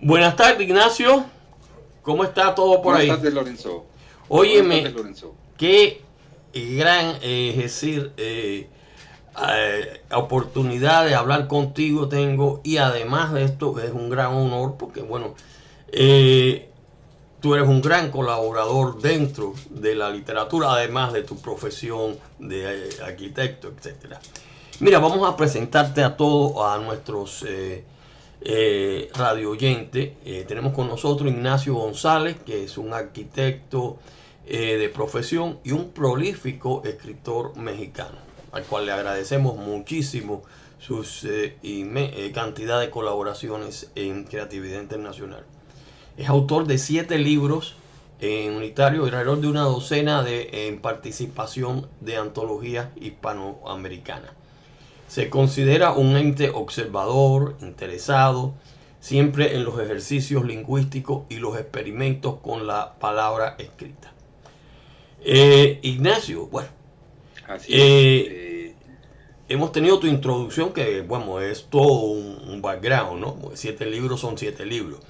Buenas tardes, Ignacio. ¿Cómo está todo por Buenas ahí? tardes, Lorenzo. Buenas tardes, Óyeme, Lorenzo. qué gran, es decir, oportunidad de hablar contigo tengo y además de esto es un gran honor porque, bueno, eh, tú eres un gran colaborador dentro de la literatura, además de tu profesión de arquitecto, etcétera. Mira, vamos a presentarte a todos, a nuestros radio oyentes. Tenemos con nosotros Ignacio González, que es un arquitecto de profesión y un prolífico escritor mexicano, al cual le agradecemos muchísimo sus cantidad de colaboraciones en Creatividad Internacional. Es autor de 7 libros en unitario y alrededor de una docena en participación de antologías hispanoamericanas. Se considera un ente observador, interesado, siempre en los ejercicios lingüísticos y los experimentos con la palabra escrita. Ignacio, bueno, Así es. eh, hemos tenido tu introducción que, bueno, es todo un background, ¿no? 7 libros son 7 libros.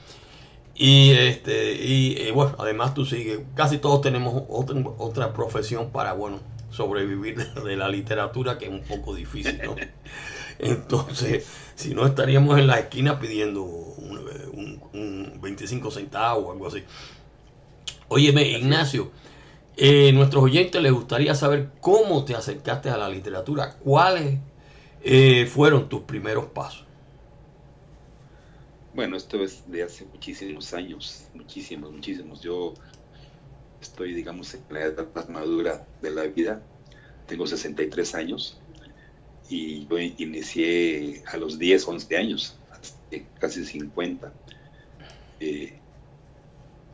Bueno, además tú sigues, casi todos tenemos otra profesión para, bueno, sobrevivir de la literatura, que es un poco difícil, ¿no? Así Entonces, es. si no estaríamos en la esquina pidiendo un 25 centavos o algo así. Óyeme, Así es. Ignacio, nuestros oyentes les gustaría saber cómo te acercaste a la literatura, cuáles fueron tus primeros pasos. Bueno, esto es de hace muchísimos años. Muchísimos, muchísimos. Yo estoy, digamos, en la edad más madura de la vida. Tengo 63 años y yo inicié a los 10, 11 años, hace casi 50. Eh,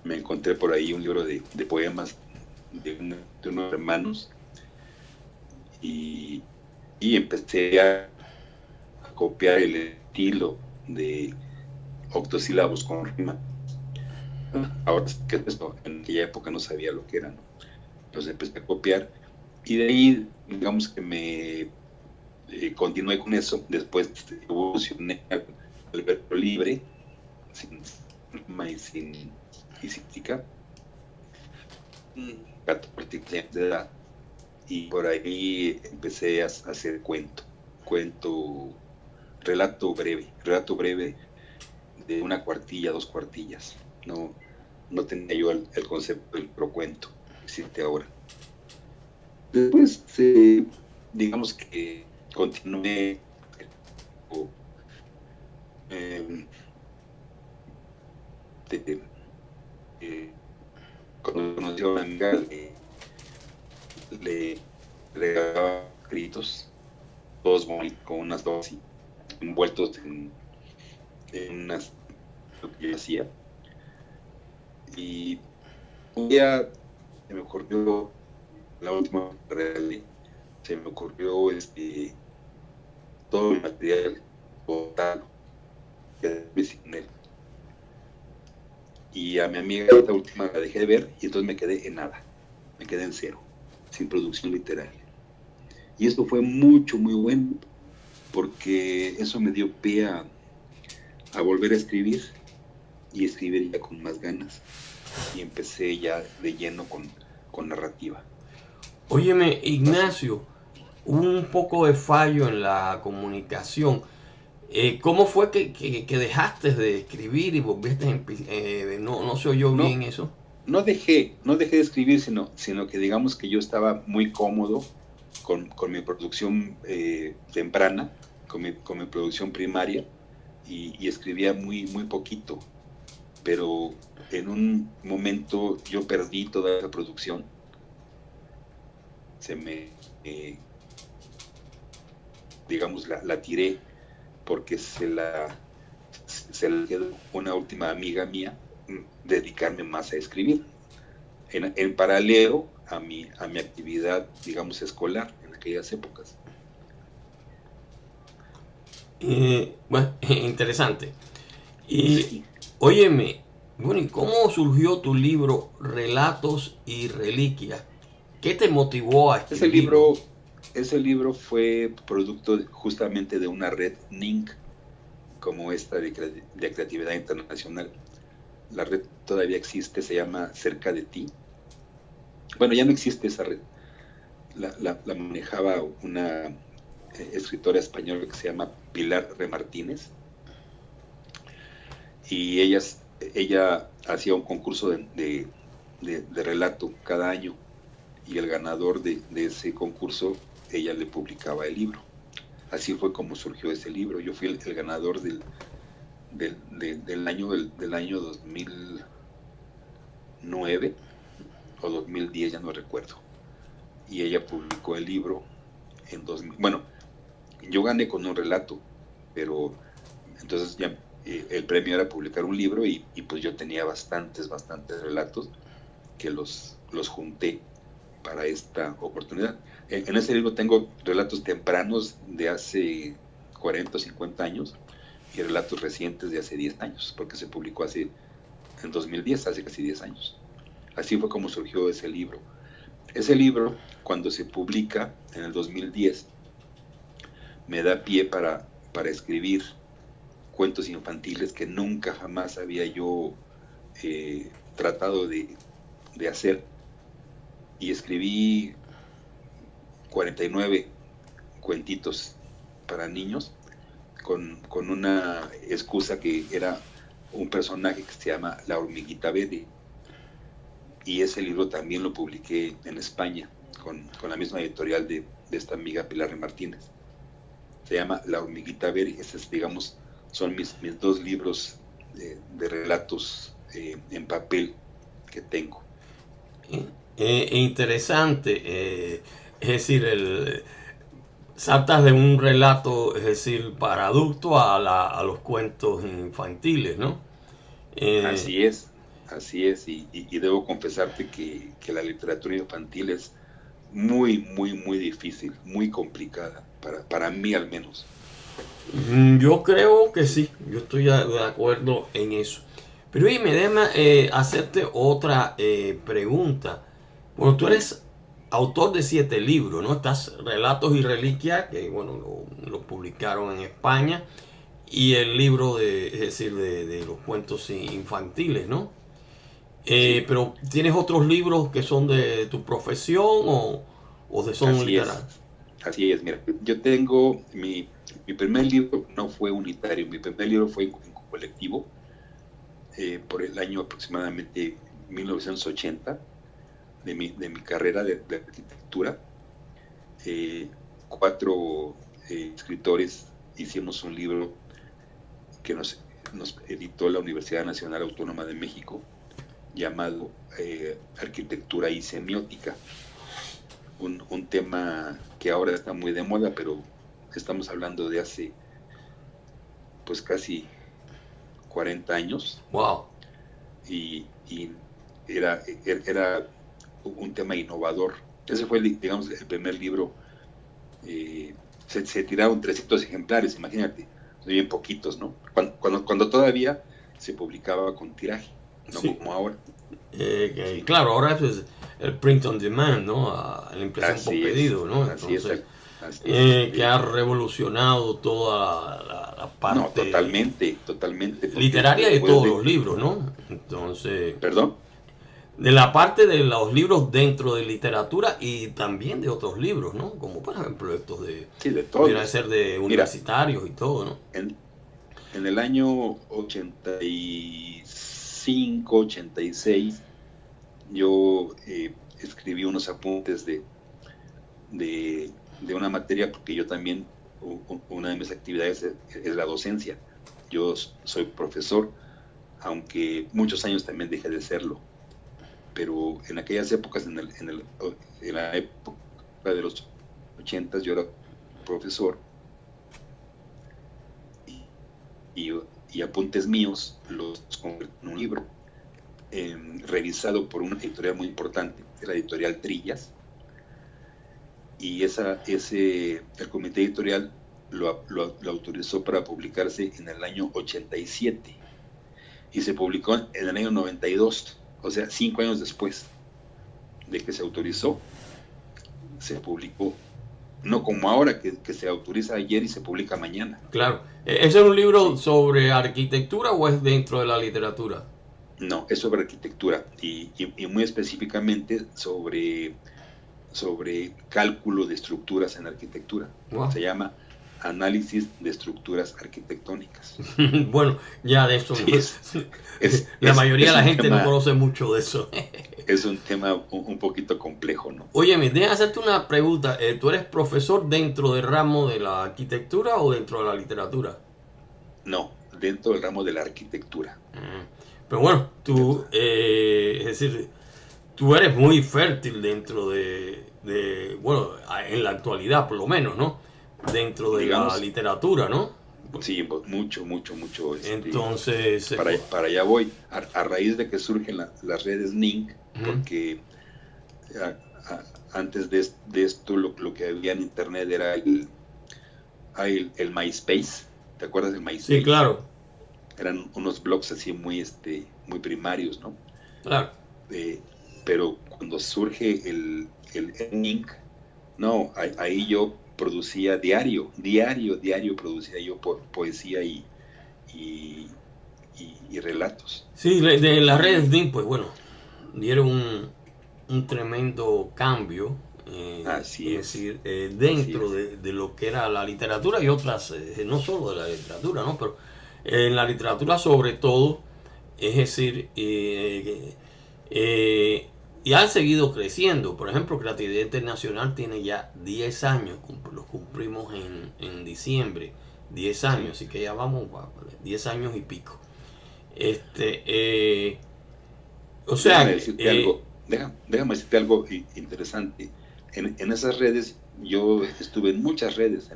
Me encontré por ahí un libro de poemas de unos hermanos y, y empecé a copiar el estilo de octosílabos con rima. Ahora, ¿qué es esto? En aquella época no sabía lo que era, ¿no? Entonces empecé a copiar y de ahí, digamos que me continué con eso. Después evolucioné al verbo libre, sin rima y sin tica, 14 años de edad. Y por ahí empecé a hacer cuento, relato breve de una cuartilla, 2 cuartillas. No tenía yo el concepto del procuento que existe ahora. Después, digamos que continué eh, de, eh, cuando conocí a una amiga, le regalaba escritos, todos bonitos, con unas dos envueltos en unas lo que yo hacía. Y un día se me ocurrió, la última real, se me ocurrió todo el material botarlo, quedarme sin él. Y a mi amiga esta última la dejé de ver y entonces me quedé en nada, me quedé en cero, sin producción literaria. Y esto fue mucho, muy bueno, porque eso me dio pie a volver a escribir y escribir ya con más ganas. Y empecé ya de lleno con narrativa. Óyeme, Así. Ignacio, hubo un poco de fallo en la comunicación. ¿Cómo fue que dejaste de escribir y volviste no se oyó bien No, eso? no dejé de escribir, sino que digamos que yo estaba muy cómodo con mi producción temprana, con mi producción primaria, y escribía muy, muy poquito, pero en un momento yo perdí toda esa producción, se me, digamos, la tiré porque se la quedó una última amiga mía, dedicarme más a escribir, en paralelo a mi actividad, digamos, escolar en aquellas épocas. Bueno, interesante. Y Sí, óyeme, bueno, ¿y cómo surgió tu libro Relatos y Reliquias? ¿Qué te motivó a ese escribirlo? libro, ese libro fue producto justamente de una red NINC, como esta de creatividad internacional. La red todavía existe, se llama Cerca de Ti. Bueno, ya no existe esa red. La manejaba una escritora española que se llama Pilar Remartínez, y ella hacía un concurso de relato cada año, y el ganador de ese concurso, ella le publicaba el libro. Así fue como surgió ese libro. Yo fui el ganador del año 2009 o 2010, ya no recuerdo. Y ella publicó el libro en 2000. Bueno, yo gané con un relato, pero entonces ya el premio era publicar un libro, y pues yo tenía bastantes relatos que los junté para esta oportunidad. En ese libro tengo relatos tempranos de hace 40 o 50 años y relatos recientes de hace 10 años, porque se publicó en 2010, hace casi 10 años. Así fue como surgió ese libro. Ese libro, cuando se publica en el 2010, me da pie para escribir cuentos infantiles que nunca jamás había yo tratado de hacer, y escribí 49 cuentitos para niños con una excusa que era un personaje que se llama La Hormiguita Verde, y ese libro también lo publiqué en España con la misma editorial de esta amiga Pilar Martínez. Se llama La Hormiguita Verde. Esos, digamos, son mis dos libros de relatos en papel que tengo. Interesante, es decir, saltas de un relato, es decir, para adultos a los cuentos infantiles, ¿no? Así es, y debo confesarte que la literatura infantil es muy, muy, muy difícil, muy complicada, para mí al menos. Yo creo que sí, yo estoy de acuerdo en eso. Pero oye, me déjame hacerte otra pregunta. Bueno, tú eres autor de 7 libros, ¿no? Estás Relatos y Reliquias, que bueno, lo publicaron en España, y el libro es decir, de los cuentos infantiles, ¿no? Sí. Pero ¿tienes otros libros que son de tu profesión o son literarios? Así es, mira, yo tengo mi primer libro, no fue unitario, mi primer libro fue en colectivo, por el año aproximadamente 1980, de mi carrera de arquitectura. 4 escritores hicimos un libro que nos editó la Universidad Nacional Autónoma de México, llamado Arquitectura y Semiótica, un tema que ahora está muy de moda, pero estamos hablando de hace pues casi 40 años. Wow. Y era un tema innovador. Ese fue, digamos, el primer libro. Se tiraron 300 ejemplares, imagínate, bien poquitos, ¿no? Cuando todavía se publicaba con tiraje, no sí, como ahora. Sí. Claro, ahora es el print on demand, ¿no? La impresión por pedido, ¿no? Entonces, que ha revolucionado toda la parte. No, totalmente. Literaria de todos los libros, ¿no? Entonces. ¿Perdón? De la parte de los libros dentro de literatura y también de otros libros, ¿no? Como por ejemplo estos de. Sí, de todos. Pudiera ser de universitarios. Mira, y todo, ¿no? En el año 85, 86, yo escribí unos apuntes de una materia, porque yo también, una de mis actividades es la docencia. Yo soy profesor, aunque muchos años también dejé de serlo. Pero en aquellas épocas, en la época de los 80, yo era profesor, y apuntes míos los convertí en un libro, revisado por una editorial muy importante, la editorial Trillas, y el comité editorial lo autorizó para publicarse en el año 87, y se publicó en el año 92, o sea, 5 años después de que se autorizó, se publicó no como ahora que se autoriza ayer y se publica mañana. Claro. ¿Ese es un libro sobre arquitectura o es dentro de la literatura? No, es sobre arquitectura y muy específicamente sobre cálculo de estructuras en arquitectura. Wow. Se llama Análisis de Estructuras Arquitectónicas. Bueno, ya de eso Sí, la mayoría de la un gente tema, no conoce mucho de eso. es un tema un poquito complejo, ¿no? Oye, déjame hacerte una pregunta. ¿Tú eres profesor dentro del ramo de la arquitectura o dentro de la literatura? No, dentro del ramo de la arquitectura. Pero bueno, tú, es decir, tú eres muy fértil dentro bueno, en la actualidad por lo menos, ¿no? Dentro de la Digamos, literatura, ¿no? sí, mucho, mucho, mucho. Entonces, para allá voy. A raíz de que surgen las redes NINC, porque antes de esto lo que había en internet era el MySpace. ¿Te acuerdas del MySpace? Sí, claro. Eran unos blogs así muy primarios, ¿no? Claro. Pero cuando surge el NINC, no, ahí yo producía diario producía yo poesía y relatos. Sí, de las redes DIN, pues bueno, dieron un tremendo cambio, Así es es. decir, Así dentro es. de lo que era la literatura y otras, no solo de la literatura, ¿no? Pero en la literatura sobre todo, es decir, y han seguido creciendo. Por ejemplo, Creatividad Internacional tiene ya 10 años, los cumplimos en diciembre, 10 años, así que ya vamos a 10 años y pico. O sea, Déjame decirte algo, déjame decirte algo interesante. En esas redes, yo estuve en muchas redes,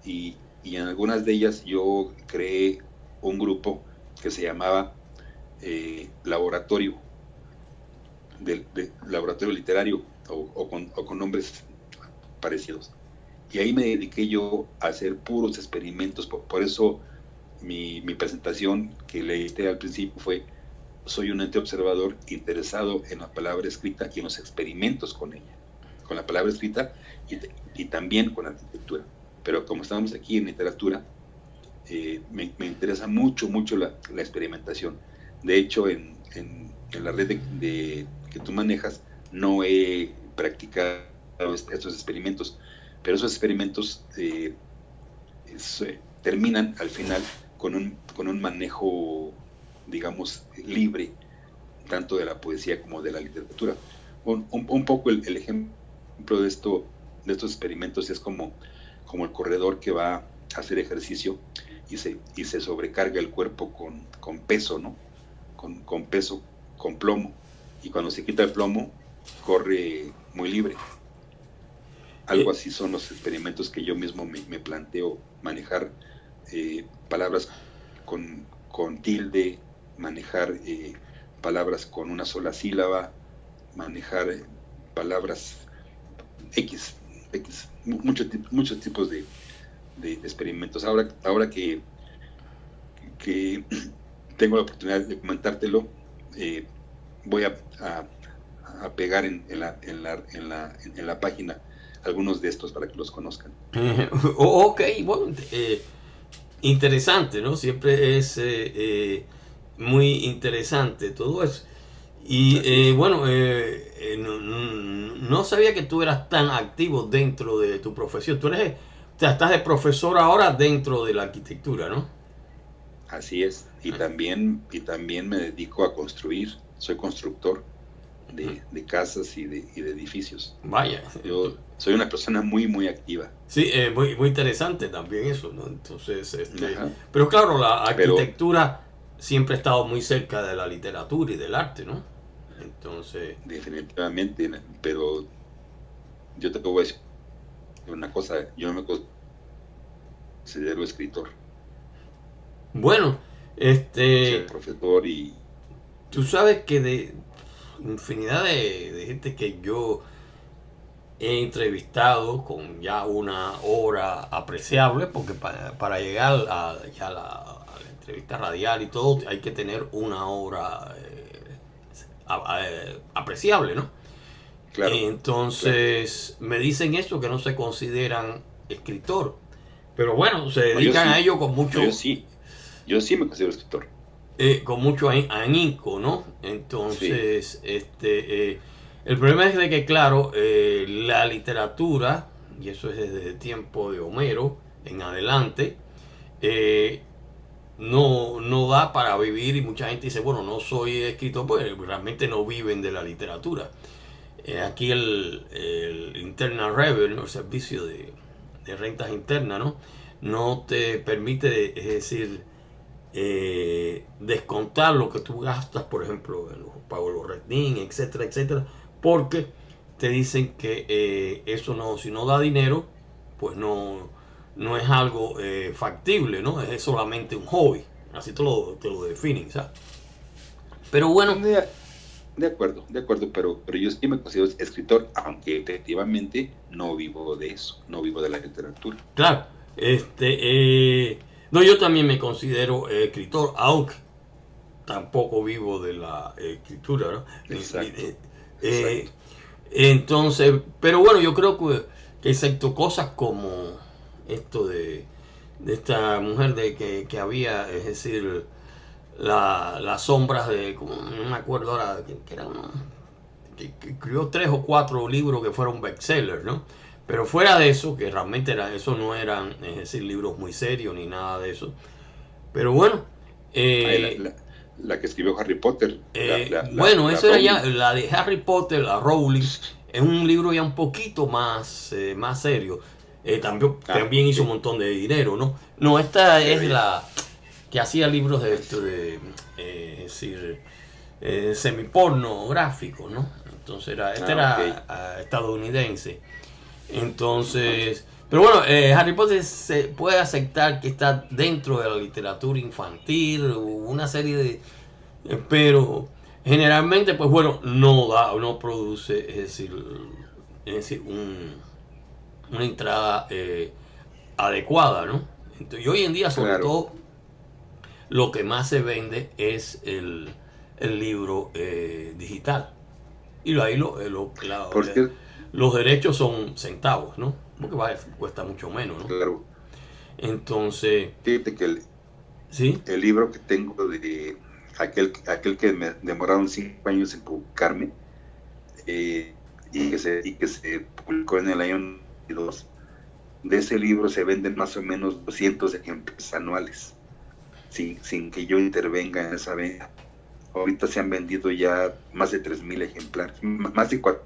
y en algunas de ellas yo creé un grupo que se llamaba Laboratorio, de Laboratorio Literario, o con nombres parecidos. Y ahí me dediqué yo a hacer puros experimentos, por eso mi presentación que leíste al principio fue: soy un ente observador interesado en la palabra escrita y en los experimentos con ella, con la palabra escrita y también con la arquitectura. Pero como estamos aquí en literatura, me interesa mucho la experimentación. De hecho, en la red que tú manejas, no he practicado estos experimentos, pero esos experimentos terminan al final con un manejo, digamos, libre, tanto de la poesía como de la literatura. Un poco el ejemplo de estos experimentos es como el corredor que va a hacer ejercicio y se sobrecarga el cuerpo con peso, ¿no? Con peso, con plomo. Y cuando se quita el plomo, corre muy libre. Algo así son los experimentos que yo mismo me planteo manejar, palabras con tilde, manejar palabras con una sola sílaba, manejar palabras X, muchos tipos de experimentos. Ahora que tengo la oportunidad de comentártelo, voy a pegar en la página algunos de estos para que los conozcan. Ok, bueno, interesante, ¿no? Siempre es muy interesante todo eso. Y bueno, no sabía que tú eras tan activo dentro de tu profesión. Tú eres, o sea, estás de profesor ahora dentro de la arquitectura, ¿no? Así es. Y también me dedico a construir. Soy constructor de casas y de edificios. Vaya. Yo soy una persona muy activa. Sí, muy interesante también eso, ¿no? Entonces, pero claro, la arquitectura siempre ha estado muy cerca de la literatura y del arte, ¿no? Entonces, definitivamente, pero yo te voy a decir una cosa: yo no me considero escritor. Bueno, Soy profesor y tú sabes que de infinidad de gente que yo he entrevistado con ya una hora apreciable, porque para llegar a la entrevista radial y todo hay que tener una hora apreciable, ¿no? Claro, Entonces, me dicen eso, que no se consideran escritor. Pero bueno, se no, yo dedican a sí, ello con mucho, no, yo sí me considero escritor. con mucho ahínco, ¿no? Sí, Entonces, el problema es de que, claro, la literatura, y eso es desde el tiempo de Homero en adelante, eh, no da para vivir, y mucha gente dice, bueno, no soy escritor, porque realmente no viven de la literatura. Aquí el Internal Revenue, el servicio de rentas internas, ¿no? No te permite, es decir, descontar lo que tú gastas, por ejemplo, en los pagos de los RETNIN, etcétera, etcétera, porque te dicen que eso no, si no da dinero, pues no es algo factible, ¿no? Es solamente un hobby. Así te lo definen, ¿sabes? Pero bueno, de, de acuerdo, pero yo sí me considero escritor, aunque efectivamente no vivo de eso, no vivo de la literatura. claro, no, yo también me considero escritor, aunque tampoco vivo de la escritura, ¿no? Exacto, Eh, exacto. entonces, pero bueno, yo creo que excepto cosas como esto de esta mujer que había, es decir, las sombras de, como, no me acuerdo ahora, que era que escribió 3 o 4 libros que fueron bestsellers, ¿no? Pero fuera de eso, que realmente eso no eran, es decir, libros muy serios ni nada de eso. Pero bueno, Ay, eh, la que escribió Harry Potter, bueno, la eso era Rowling. ya la de Harry Potter, la Rowling, es un libro ya un poquito más serio. Ah, También hizo un ok, montón de dinero, ¿no? No, esta pero es ya, la que hacía libros de esto, es decir, semipornográficos, ¿no? Entonces este ah, ok, era estadounidense. Entonces, pero bueno, Harry Potter se puede aceptar que está dentro de la literatura infantil, una serie pero generalmente, pues bueno, no produce, es decir una entrada adecuada, ¿no? Entonces, y hoy en día, sobre claro, todo, lo que más se vende es el libro digital. Y ahí porque, los derechos son centavos, ¿no? Porque cuesta mucho menos, ¿no? claro, Entonces, fíjate que ¿sí? el libro que tengo de aquel que me demoraron 5 años en publicarme, y que se publicó en el año 92, de ese libro se venden más o menos 200 ejemplares anuales, sin que yo intervenga en esa venta. Ahorita se han vendido ya más de 3,000 ejemplares, más de 4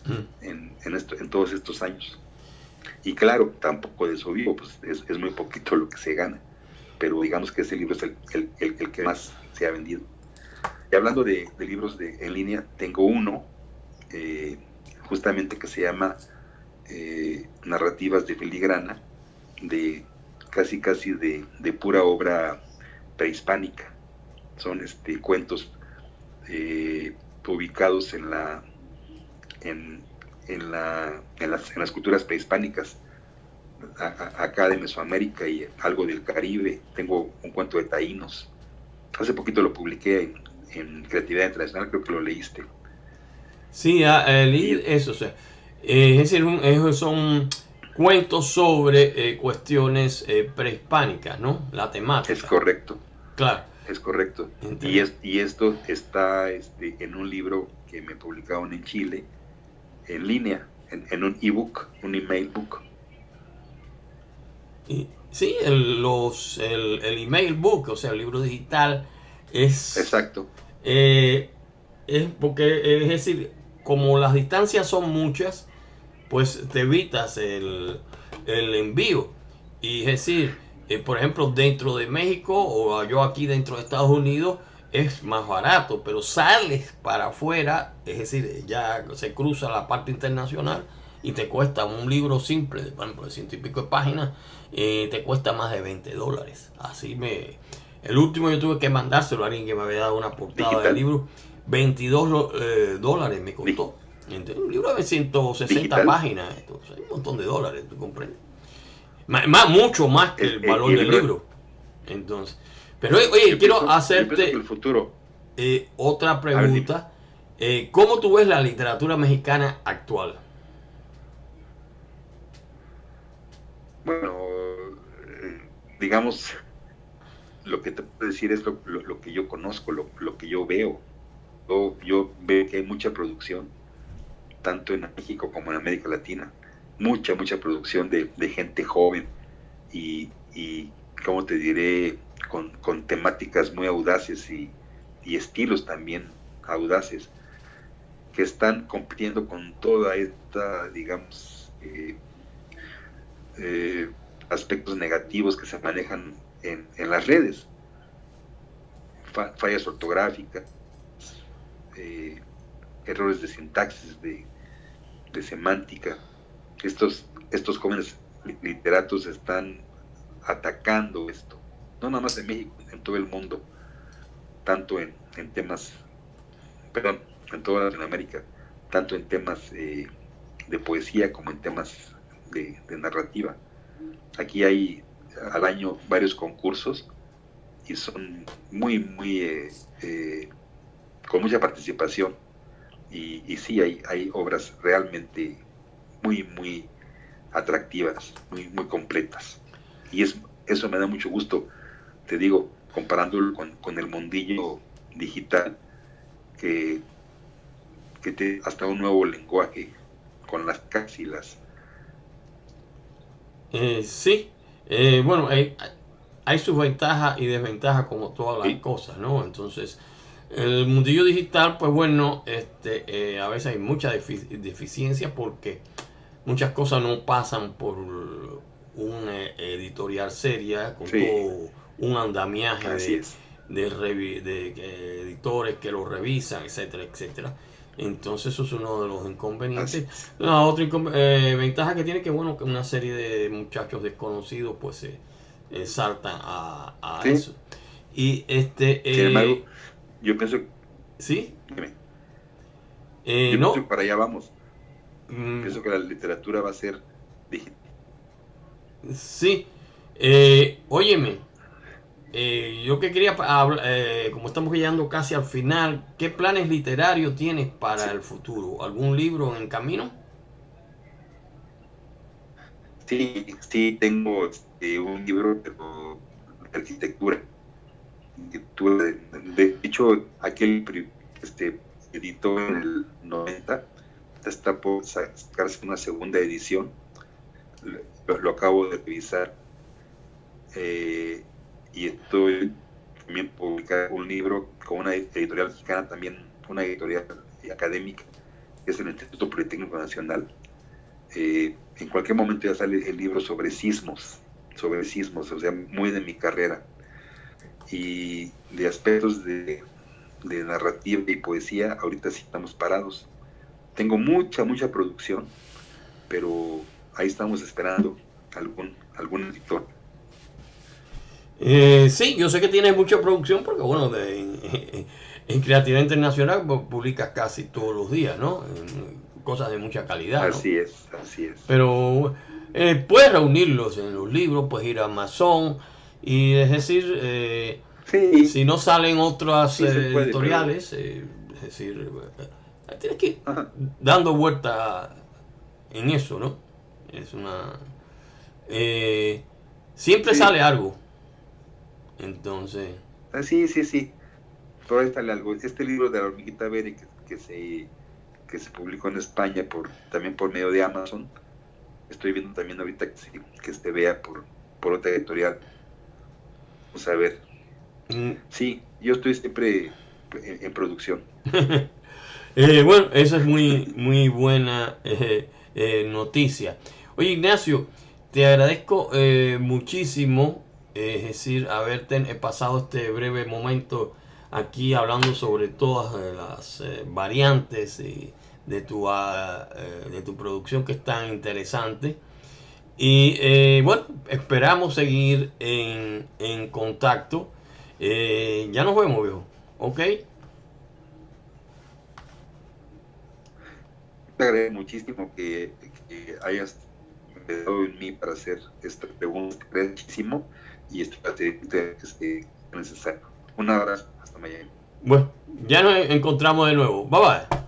Mm. en todos estos años. Y claro, tampoco de eso vivo, pues es muy poquito lo que se gana, pero digamos que ese libro es el que más se ha vendido. Y hablando de libros en línea, tengo uno eh, justamente que se llama Narrativas de Filigrana, de casi de pura obra prehispánica. Son cuentos ubicados en, en las culturas prehispánicas, acá de Mesoamérica y algo del Caribe. Tengo un cuento de taínos. Hace poquito lo publiqué en Creatividad Internacional, creo que lo leíste. Sí, Y eso, o sea, es decir, son cuentos sobre cuestiones prehispánicas, ¿no? La es temática, correcto, claro. es correcto. Entre- Y esto está en un libro que me publicaron en Chile, en línea, en un ebook, un email book. sí, el email book, o sea, el libro digital, es, Exacto, eh, es porque, es decir, como las distancias son muchas, pues te evitas el envío. Y es decir, por ejemplo, dentro de México o yo aquí dentro de Estados Unidos es más barato, pero sales para afuera, es decir, ya se cruza la parte internacional y te cuesta un libro simple, por ejemplo, de 100 y pico de páginas, te cuesta más de $20. El último yo tuve que mandárselo a alguien que me había dado una portada del digital, libro, $22 me costó. Un libro de 160 digital. páginas, esto, o sea, un montón de dólares, ¿tú comprendes? Mucho más que el Y valor el del libro, libro. Entonces, pero oye, quiero yo pienso que hacerte el futuro, otra a ver, dime, pregunta. ¿Cómo tú ves la literatura mexicana actual? Bueno, digamos, lo que te puedo decir es lo que yo conozco, lo que yo veo. Yo veo que hay mucha producción, tanto en México como en América Latina. Mucha producción de gente joven y ¿cómo te diré? Con temáticas muy audaces y estilos también audaces, que están compitiendo con toda esta, digamos, aspectos negativos que se manejan en las redes, fallas ortográficas, errores de sintaxis, de semántica. Estos jóvenes literatos están atacando esto, no nada más en México, en todo el mundo, tanto en temas, perdón, en toda Latinoamérica, tanto en temas de poesía como en temas de narrativa. Aquí hay al año varios concursos y son muy con mucha participación y sí hay obras realmente muy atractivas, muy completas. Y eso me da mucho gusto, te digo, comparándolo con el mundillo digital, que te hasta un nuevo lenguaje con las cápsilas. Sí, bueno, hay sus ventajas y desventajas como todas las ¿Sí? cosas, ¿no? Entonces, el mundillo digital, pues bueno, a veces hay mucha deficiencia porque muchas cosas no pasan por una editorial seria con Sí, todo un andamiaje así es. de editores que lo revisan, etcétera, etcétera. Entonces eso es uno de los Así inconvenientes. es. La otra ventaja que tiene que bueno que una serie de muchachos desconocidos pues saltan a Sí. eso. Y Sin embargo, yo pienso, sí, dime, yo pienso que no, para allá vamos. mm, Pienso que la literatura va a ser digital. sí, óyeme, yo que quería hablar, como estamos llegando casi al final, ¿qué planes literarios tienes para Sí, el futuro? ¿Algún libro en camino? sí, tengo un libro pero, de arquitectura. De hecho, aquel editó en el 90, está por sacarse una segunda edición. Lo acabo de revisar y estoy también publicar un libro con una editorial mexicana, también una editorial académica, que es el Instituto Politécnico Nacional. En cualquier momento ya sale el libro sobre sismos, o sea, muy de mi carrera. Y de aspectos de narrativa y poesía, ahorita sí estamos parados. Tengo mucha producción, pero ahí estamos esperando algún editor. Sí, yo sé que tienes mucha producción porque, bueno, en Creatividad Internacional pues, publicas casi todos los días, ¿no? Cosas de mucha calidad, ¿no? Así es. Pero puedes reunirlos en los libros, puedes ir a Amazon y es decir, Sí, si no salen otras sí se puede, pero editoriales, es decir, tienes que ir ajá, dando vuelta en eso, ¿no? Es una... siempre sí, sale algo, entonces... sí. Pero ahí sale algo. Este libro de la hormiguita Bere que se publicó en España también por medio de Amazon, estoy viendo también ahorita que se vea por otra editorial. Vamos a ver. mm, Sí, yo estoy siempre en producción. bueno, esa es muy buena noticia. Oye, Ignacio, te agradezco muchísimo, es decir, haberte pasado este breve momento aquí hablando sobre todas las variantes de tu producción que es tan interesante. Y bueno, esperamos seguir en contacto. Ya nos vemos, viejo. ¿Ok? Te agradezco muchísimo que hayas empezado en mí para hacer esta pregunta. Te agradezco muchísimo y esto es necesario. Un abrazo. Hasta mañana. Bueno, ya nos encontramos de nuevo. Bye bye.